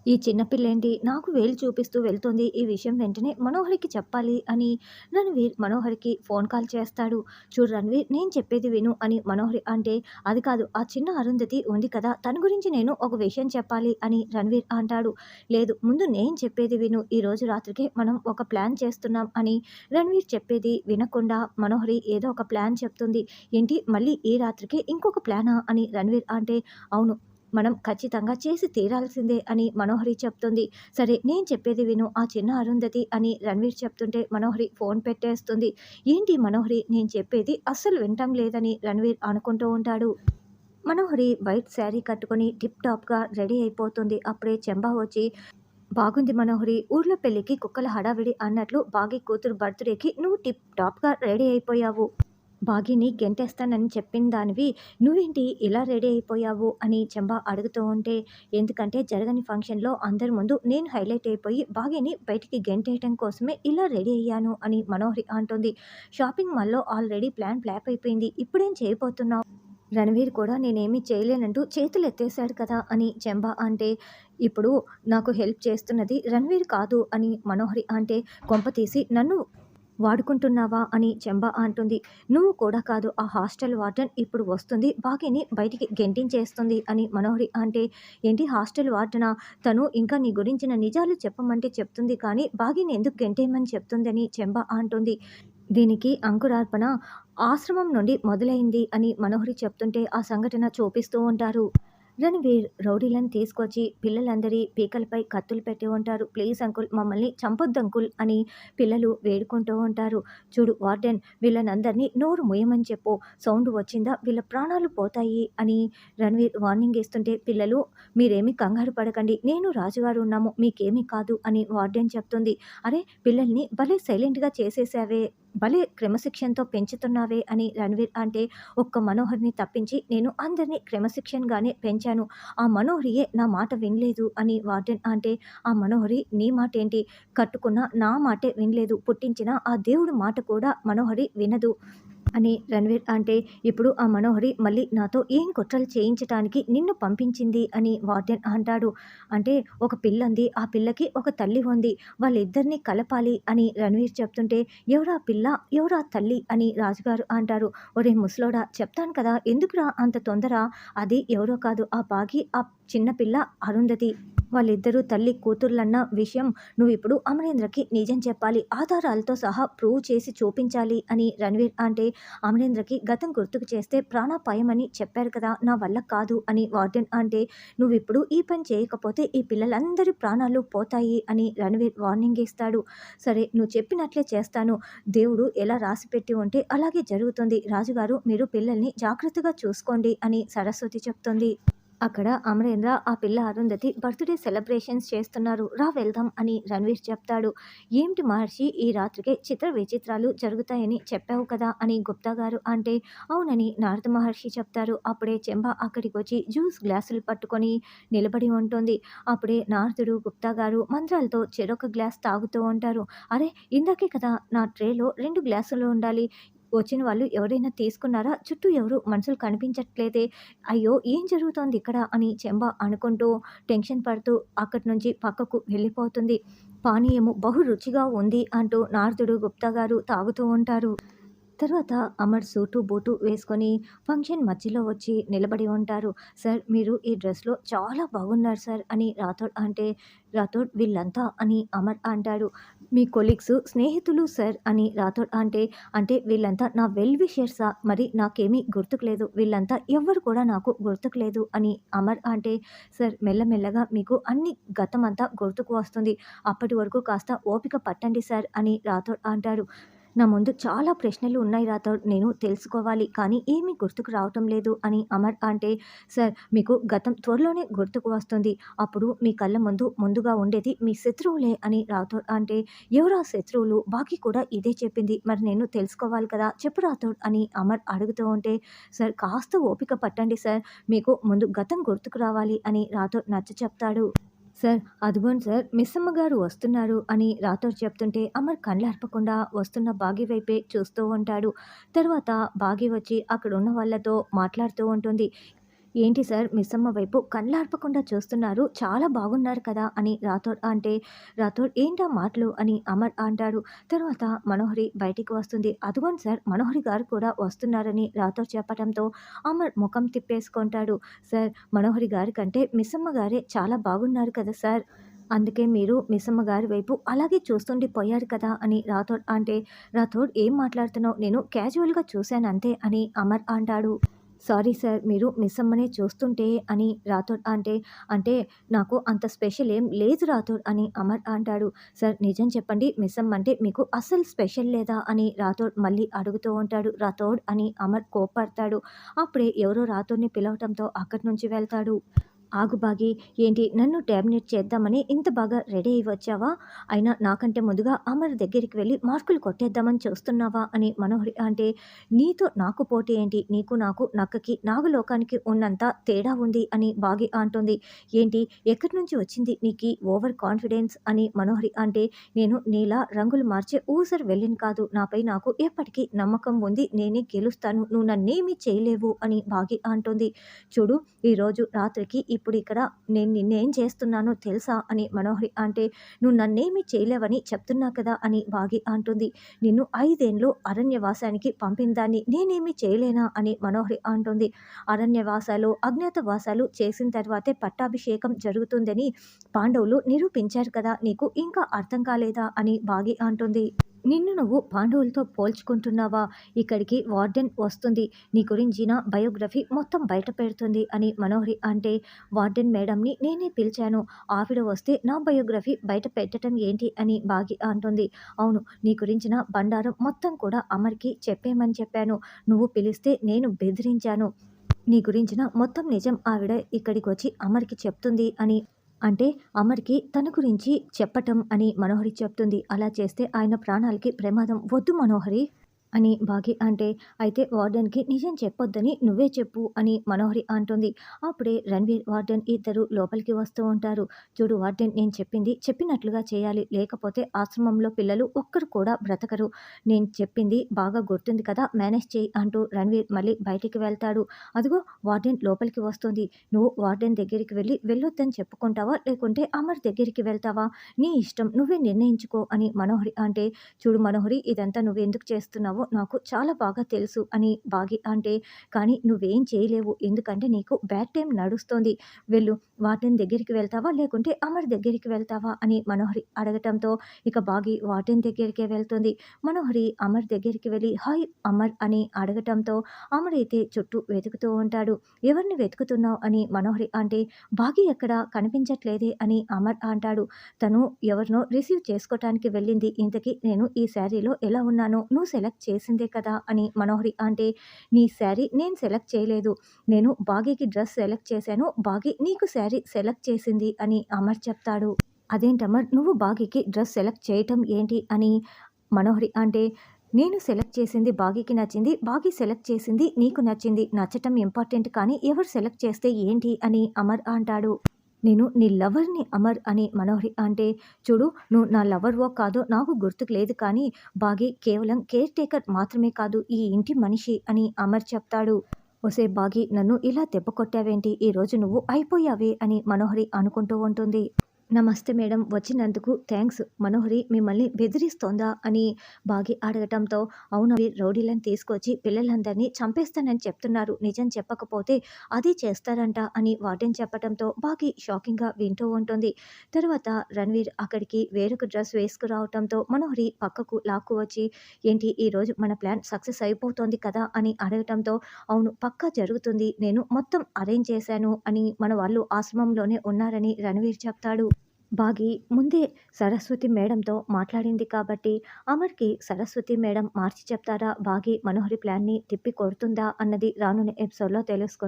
ఈ చిన్న పిల్లేంటి నాకు వేలు చూపిస్తూ వెళ్తోంది. ఈ విషయం వెంటనే మనోహరికి చెప్పాలి అని రణవీర్ మనోహరికి ఫోన్ కాల్ చేస్తాడు. చూడు రణవీర్, నేను చెప్పేది విను అని మనోహరి అంటే, అది కాదు ఆ చిన్న అరుంధతి ఉంది కదా, తన గురించి నేను ఒక విషయం చెప్పాలి అని రణవీర్ అంటాడు. లేదు, ముందు నేను చెప్పేది విను. ఈరోజు రాత్రికే మనం ఒక ప్లాన్ చేస్తున్నాం అని రణవీర్ చెప్పేది వినకుండా మనోహరి ఏదో ఒక ప్లాన్ చెప్తుంది. ఏంటి, మళ్ళీ ఈ రాత్రికే ఇంకొక ప్లానా అని రణవీర్ అంటే, అవును, మనం ఖచ్చితంగా చేసి తీరాల్సిందే అని మనోహరి చెప్తుంది. సరే, నేను చెప్పేది విను, ఆ చిన్న అరుంధతి అని రణవీర్ చెప్తుంటే మనోహరి ఫోన్ పెట్టేస్తుంది. ఏంటి మనోహరి, నేను చెప్పేది అస్సలు వినటం లేదని రణవీర్ అనుకుంటూ ఉంటాడు. మనోహరి వైట్ శారీ కట్టుకొని టిప్ టాప్గా రెడీ అయిపోతుంది. అప్పుడే చెంబా వచ్చి, బాగుంది మనోహరి, ఊర్లో పెళ్ళికి కుక్కల హడావిడి అన్నట్లు బాగి కూతురు బర్త్డేకి నువ్వు టిప్ టాప్గా రెడీ అయిపోయావు. బాగీని గెంటేస్తానని చెప్పిన దానివి నువ్వేంటి ఇలా రెడీ అయిపోయావు అని చెంబా అడుగుతూ ఉంటే, ఎందుకంటే జరగని ఫంక్షన్లో అందరి ముందు నేను హైలైట్ అయిపోయి బాగీని బయటికి గెంటేయటం కోసమే ఇలా రెడీ అయ్యాను అని మనోహరి అంటుంది. షాపింగ్ మాల్లో ఆల్రెడీ ప్లాన్ ఫ్లాప్ అయిపోయింది, ఇప్పుడేం చేయబోతున్నావు? రణవీర్ కూడా నేనేమీ చేయలేనంటూ చేతులు ఎత్తేసాడు కదా అని చెంబా అంటే, ఇప్పుడు నాకు హెల్ప్ చేస్తున్నది రణవీర్ కాదు అని మనోహరి అంటే, కొంపతీసి నన్ను వాడుకుంటున్నావా అని చెంబా అంటుంది. నువ్వు కూడా కాదు, ఆ హాస్టల్ వార్డెన్ ఇప్పుడు వస్తుంది బాగీని బయటికి గెంటించేస్తుంది అని మనోహరి అంటే, ఏంటి హాస్టల్ వార్డెనా? తను ఇంకా నీ గురించిన నిజాలు చెప్పమంటే చెప్తుంది కానీ బాగీని ఎందుకు గెంటేయమని చెప్తుందని చెంబా అంటుంది. దీనికి అంకురార్పణ ఆశ్రమం నుండి మొదలైంది అని మనోహరి చెప్తుంటే ఆ సంఘటన చూపిస్తూ ఉంటారు. రణవీర్ రౌడీలను తీసుకొచ్చి పిల్లలందరి పీకలపై కత్తులు పెట్టి ఉంటారు. ప్లీజ్ అంకుల్, మమ్మల్ని చంపొద్దు అంకుల్ అని పిల్లలు వేడుకుంటూ ఉంటారు. చూడు వార్డెన్, వీళ్ళనందరినీ నోరు మూయమని చెప్పు, సౌండ్ వచ్చిందా వీళ్ళ ప్రాణాలు పోతాయి అని రణవీర్ వార్నింగ్ ఇస్తుంటే, పిల్లలు మీరేమీ కంగారు పడకండి, నేను రాజుగారు ఉన్నాము, మీకేమీ కాదు అని వార్డెన్ చెప్తుంది. అరే, పిల్లల్ని భలే సైలెంట్గా చేసేసావే, భలే క్రమశిక్షణతో పెంచుతున్నావే అని రణవీర్ అంటే, ఒక్క మనోహర్ని తప్పించి నేను అందరినీ క్రమశిక్షణగానే పెంచాను, ఆ మనోహరియే నా మాట వినలేదు అని వార్డెన్ అంటే, ఆ మనోహరి నీ మాట ఏంటి, కట్టుకున్న నా మాటే వినలేదు, పుట్టించిన ఆ దేవుడి మాట కూడా మనోహరి వినదు అని రణవీర్ అంటే, ఇప్పుడు ఆ మనోహరి మళ్ళీ నాతో ఏం కుట్రలు చేయించటానికి నిన్ను పంపించింది అని వార్డెన్ అంటాడు. అంటే ఒక పిల్లంది, ఆ పిల్లకి ఒక తల్లి ఉంది, వాళ్ళిద్దరిని కలపాలి అని రణవీర్ చెప్తుంటే, ఎవరా పిల్ల, ఎవరా తల్లి అని రాజుగారు అంటారు. ఒరే ముసలోడా, చెప్తాను కదా, ఎందుకురా అంత తొందర, అది ఎవరో కాదు, ఆ బాగి, ఆ చిన్న పిల్ల అరుంధతి, వాళ్ళిద్దరూ తల్లి కూతుర్లన్న విషయం నువ్విప్పుడు అమరేంద్రకి నిజం చెప్పాలి, ఆధారాలతో సహా ప్రూవ్ చేసి చూపించాలి అని రణవీర్ అంటే, అమరేంద్రకి గతం గుర్తుకు చేస్తే ప్రాణాపాయమని చెప్పారు కదా, నా వల్ల కాదు అని వార్డెన్ అంటే, నువ్విప్పుడు ఈ పని చేయకపోతే ఈ పిల్లలందరి ప్రాణాలు పోతాయి అని రణవీర్ వార్నింగ్ ఇస్తాడు. సరే, నువ్వు చెప్పినట్లే చేస్తాను, దేవుడు ఎలా రాసిపెట్టి ఉంటే అలాగే జరుగుతుంది, రాజుగారు మీరు పిల్లల్ని జాగ్రత్తగా చూసుకోండి అని సరస్వతి చెప్తుంది. అక్కడ అమరేంద్ర, ఆ పిల్ల అరుంధతి బర్త్డే సెలబ్రేషన్స్ చేస్తున్నారు, రా వెళ్దాం అని రణవీర్ చెప్తాడు. ఏమిటి మహర్షి, ఈ రాత్రికే చిత్ర విచిత్రాలు జరుగుతాయని చెప్పావు కదా అని గుప్తా గారు అంటే, అవునని నారద మహర్షి చెప్తారు. అప్పుడే చెంబ అక్కడికి వచ్చి జ్యూస్ గ్లాసులు పట్టుకొని నిలబడి ఉంటుంది. అప్పుడే నారదుడు, గుప్తా గారు మంత్రాలతో చెరొక గ్లాస్ తాగుతూ ఉంటారు. అరే, ఇందాకే కదా నా ట్రేలో 2 గ్లాసులు ఉండాలి, వచ్చిన వాళ్ళు ఎవరైనా తీసుకున్నారా, చుట్టూ ఎవరు మనుషులు కనిపించట్లేదే, అయ్యో ఏం జరుగుతోంది ఇక్కడ అని చెంబ అనుకుంటూ టెన్షన్ పడుతూ అక్కడి నుంచి పక్కకు వెళ్ళిపోతుంది. పానీయము బహు రుచిగా ఉంది అంటూ నారదుడు, గుప్తా గారు తాగుతూ ఉంటారు. తర్వాత అమర్ సూటు బూటు వేసుకొని ఫంక్షన్ మధ్యలో వచ్చి నిలబడి ఉంటారు. సార్, మీరు ఈ డ్రెస్లో చాలా బాగున్నారు సార్ అని రాథోడ్ అంటే, రాథోడ్ వీళ్ళంతా అని అమర్ అంటాడు. మీ కొలీగ్స్, స్నేహితులు సార్ అని రాథోడ్ అంటే, అంటే వీళ్ళంతా నా వెల్ విషర్సా, మరి నాకేమీ గుర్తుకు లేదు, వీళ్ళంతా ఎవ్వరు కూడా నాకు గుర్తుకు లేదు అని అమర్ అంటే, సార్ మెల్లమెల్లగా మీకు అన్ని గతమంతా గుర్తుకు వస్తుంది, అప్పటి వరకు కాస్త ఓపిక పట్టండి సార్ అని రాథోడ్ అంటాడు. నా ముందు చాలా ప్రశ్నలు ఉన్నాయి రాథోడ్, నేను తెలుసుకోవాలి, కానీ ఏమీ గుర్తుకు రావటం లేదు అని అమర్ అంటే, సార్ మీకు గతం త్వరలోనే గుర్తుకు వస్తుంది, అప్పుడు మీ కళ్ళ ముందు ముందుగా ఉండేది మీ శత్రువులే అని రాథోడ్ అంటే, ఎవరా శత్రువులు, బాకీ కూడా ఇదే చెప్పింది, మరి నేను తెలుసుకోవాలి కదా, చెప్పు రాథోడ్ అని అమర్ అడుగుతూ ఉంటే, సార్ కాస్త ఓపిక పట్టండి సార్, మీకు ముందు గతం గుర్తుకు రావాలి అని రాథోడ్ నచ్చ చెప్తాడు. సార్, అదిగోండి సార్ మిస్సమ్మ గారు వస్తున్నారు అని రాథోడ్ చెప్తుంటే అమర్ కళ్ళార్పకుండా వస్తున్న బాగి వైపే చూస్తూ ఉంటాడు. తర్వాత బాగి వచ్చి అక్కడ ఉన్న వాళ్ళతో మాట్లాడుతూ ఉంటుంది. ఏంటి సార్ మిస్సమ్మ వైపు కళ్ళార్పకుండా చూస్తున్నారు. చాలా బాగున్నారు కదా! అని రాథోడ్ అంటే, రాథోడ్ ఏంటా మాటలు అని అమర్ అంటాడు. తర్వాత మనోహరి బయటికి వస్తుంది. అదిగోండి సార్ మనోహరి గారు కూడా వస్తున్నారని రాథోడ్ చెప్పటంతో అమర్ ముఖం తిప్పేసుకుంటాడు. సార్ మనోహరి గారి కంటే మిస్సమ్మ గారే చాలా బాగున్నారు కదా సార్! అందుకే మీరు మిస్సమ్మ గారి వైపు అలాగే చూస్తుండిపోయారు కదా! అని రాథోడ్ అంటే, రాథోడ్ ఏం మాట్లాడుతున్నావు? నేను క్యాజువల్‌గా చూశానంతే అని అమర్ అంటాడు. సారీ సార్ మీరు మిస్ అమ్మనే చూస్తుంటే అని రాథోడ్ అంటే, అంటే నాకు అంత స్పెషల్ ఏం లేదు రాథోడ్ అని అమర్ అంటాడు. సార్ నిజం చెప్పండి మిస్ అమ్మ అంటే మీకు అస్సలు స్పెషల్ లేదా అని రాథోడ్ మళ్ళీ అడుగుతూ ఉంటాడు. రాథోడ్ అని అమర్ కోప్పడతాడు. అప్పుడే ఎవరో రాథోడ్‌ని పిలవటంతో అక్కడి నుంచి వెళ్తాడు. ఆగు బాగి ఏంటి నన్ను డామినేట్ చేద్దామని ఇంత బాగా రెడీ అయ్యి వచ్చావా? అయినా నాకంటే ముందుగా అమర్ దగ్గరికి వెళ్ళి మార్కులు కొట్టేద్దామని చూస్తున్నావా? అని మనోహరి అంటే, నీతో నాకు పోటీ ఏంటి? నీకు నాకు నక్కకి నాగులోకానికి ఉన్నంత తేడా ఉంది అని బాగి అంటుంది. ఏంటి ఎక్కడి నుంచి వచ్చింది నీకీ ఓవర్ కాన్ఫిడెన్స్ అని మనోహరి అంటే, నేను నీలా రంగులు మార్చే ఊసరు వెళ్ళిన కాదు. నాపై నాకు ఎప్పటికీ నమ్మకం ఉంది. నేనే గెలుస్తాను. నువ్వు నన్నేమీ చేయలేవు అని బాగి అంటుంది. చూడు ఈరోజు రాత్రికి ఇప్పుడు ఇక్కడ నేను నిన్నేం చేస్తున్నానో తెలుసా అని మనోహరి అంటే, నువ్వు నన్నేమీ చేయలేవని చెప్తున్నా కదా అని బాగి అంటుంది. నిన్ను 5 ఏండ్లు అరణ్యవాసానికి పంపిన దాన్ని నేనేమీ చేయలేనా అని మనోహరి అంటుంది. అరణ్యవాసాలు అజ్ఞాతవాసాలు చేసిన తర్వాతే పట్టాభిషేకం జరుగుతుందని పాండవులు నిరూపించారు కదా, నీకు ఇంకా అర్థం కాలేదా అని బాగి అంటుంది. నిన్ను నువ్వు పాండవులతో పోల్చుకుంటున్నావా? ఇక్కడికి వార్డెన్ వస్తుంది. నీ గురించిన బయోగ్రఫీ మొత్తం బయట పెడుతుంది అని మనోహరి అంటే, వార్డెన్ మేడంని నేనే పిలిచాను. ఆవిడ వస్తే నా బయోగ్రఫీ బయట పెట్టటం ఏంటి అని బాగి అంటుంది. అవును నీ గురించిన బండారం మొత్తం కూడా అమర్‌కి చెప్పేయమని చెప్పాను. నువ్వు పిలిస్తే నేను బెదిరించాను. నీ గురించిన మొత్తం నిజం ఆవిడ ఇక్కడికొచ్చి అమర్‌కి చెప్తుంది అని అంటే అమర్‌కి తన గురించి చెప్పటం అని మనోహరి చెప్తుంది. అలా చేస్తే ఆయన ప్రాణాలకి ప్రమాదం. వద్దు మనోహరి అని బాగి అంటే, అయితే వార్డెన్‌కి నిజం చెప్పొద్దని నువ్వే చెప్పు అని మనోహరి అంటుంది. అప్పుడే రణ్వీర్, వార్డెన్ ఇద్దరు లోపలికి వస్తూ ఉంటారు. చూడు వార్డెన్ నేను చెప్పింది చెప్పినట్లుగా చేయాలి. లేకపోతే ఆశ్రమంలో పిల్లలు ఒక్కరు కూడా బ్రతకరు. నేను చెప్పింది బాగా గుర్తుంది కదా మేనేజ్ చెయ్యి అంటూ రణ్వీర్ మళ్ళీ బయటికి వెళ్తాడు. అదిగో వార్డెన్ లోపలికి వస్తుంది. నువ్వు వార్డెన్ దగ్గరికి వెళ్ళి వెళ్ళొద్దని చెప్పుకుంటావా? లేకుంటే అమర్ దగ్గరికి వెళ్తావా? నీ ఇష్టం నువ్వే నిర్ణయించుకో అని మనోహరి అంటే, చూడు మనోహరి ఇదంతా నువ్వెందుకు చేస్తున్నావో నాకు చాలా బాగా తెలుసు అని బాగి అంటే, కానీ నువ్వేం చేయలేవు. ఎందుకంటే నీకు బ్యాడ్ టైం నడుస్తోంది. వెళ్ళు వార్డెన్ దగ్గరికి వెళ్తావా? లేకుంటే అమర్ దగ్గరికి వెళ్తావా? అని మనోహరి అడగటంతో ఇక బాగి వార్డెన్ దగ్గరికే వెళ్తుంది. మనోహరి అమర్ దగ్గరికి వెళ్ళి హాయ్ అమర్ అని అడగటంతో అమర్ అయితే చుట్టూ వెతుకుతూ ఉంటాడు. ఎవరిని వెతుకుతున్నావు అని మనోహరి అంటే, బాగి ఎక్కడా కనిపించట్లేదే అని అమర్ అంటాడు. తను ఎవరినో రిసీవ్ చేసుకోవటానికి వెళ్ళింది. ఇంతకీ నేను ఈ శారీలో ఎలా ఉన్నానో నువ్వు సెలెక్ట్ చేసిందే కదా అని మనోహరి అంటే, నీ శారీ నేను సెలెక్ట్ చేయలేదు. నేను బాగీకి డ్రెస్ సెలెక్ట్ చేశాను. బాగీ నీకు శారీ సెలెక్ట్ చేసింది అని అమర్ చెప్తాడు. అదేంటమర్ నువ్వు బాగీకి డ్రెస్ సెలెక్ట్ చేయటం ఏంటి అని మనోహరి అంటే, నేను సెలెక్ట్ చేసింది బాగీకి నచ్చింది. బాగీ సెలెక్ట్ చేసింది నీకు నచ్చింది. నచ్చటం ఇంపార్టెంట్ కానీ ఎవరు సెలెక్ట్ చేస్తే ఏంటి అని అమర్ అంటాడు. నేను నీ లవర్‌ని అమర్ అని మనోహరి అంటే, చూడు నువ్వు నా లవర్‌వో కాదో నాకు గుర్తుకు లేదు కానీ బాగి కేవలం కేర్ టేకర్ మాత్రమే కాదు ఈ ఇంటి మనిషి అని అమర్ చెప్తాడు. ఒసేయ్ బాగి నన్ను ఇలా దెబ్బ కొట్టావేంటి? ఈరోజు నువ్వు అయిపోయావే అని మనోహరి అనుకుంటూ ఉంటుంది. నమస్తే మేడం వచ్చినందుకు థ్యాంక్స్. మనోహరి మిమ్మల్ని బెదిరిస్తోందా అని బాగి అడగటంతో, అవును రౌడీలను తీసుకొచ్చి పిల్లలందరినీ చంపేస్తానని చెప్తున్నారు. నిజం చెప్పకపోతే అది చేస్తారంట అని వార్డెన్ చెప్పటంతో బాగి షాకింగ్‌గా వింటూ ఉంటుంది. తర్వాత రణ్వీర్ అక్కడికి వేరొక డ్రెస్ వేసుకురావటంతో మనోహరి పక్కకు లాక్కు వచ్చి, ఏంటి ఈరోజు మన ప్లాన్ సక్సెస్ అయిపోతోంది కదా అని అడగటంతో, అవును పక్కా జరుగుతుంది. నేను మొత్తం అరేంజ్ చేశాను అని మన వాళ్ళు ఆశ్రమంలోనే ఉన్నారని రణ్వీర్ చెప్తాడు. బాగి ముందే సరస్వతి మేడంతో మాట్లాడింది కాబట్టి అమర్‌కి సరస్వతి మేడం మార్చి చెప్తారా? బాగి మనోహరి ప్లాన్‌ని తిప్పి కొడుతుందా? అన్నది రానున్న ఎపిసోడ్‌లో తెలుసుకుందాం.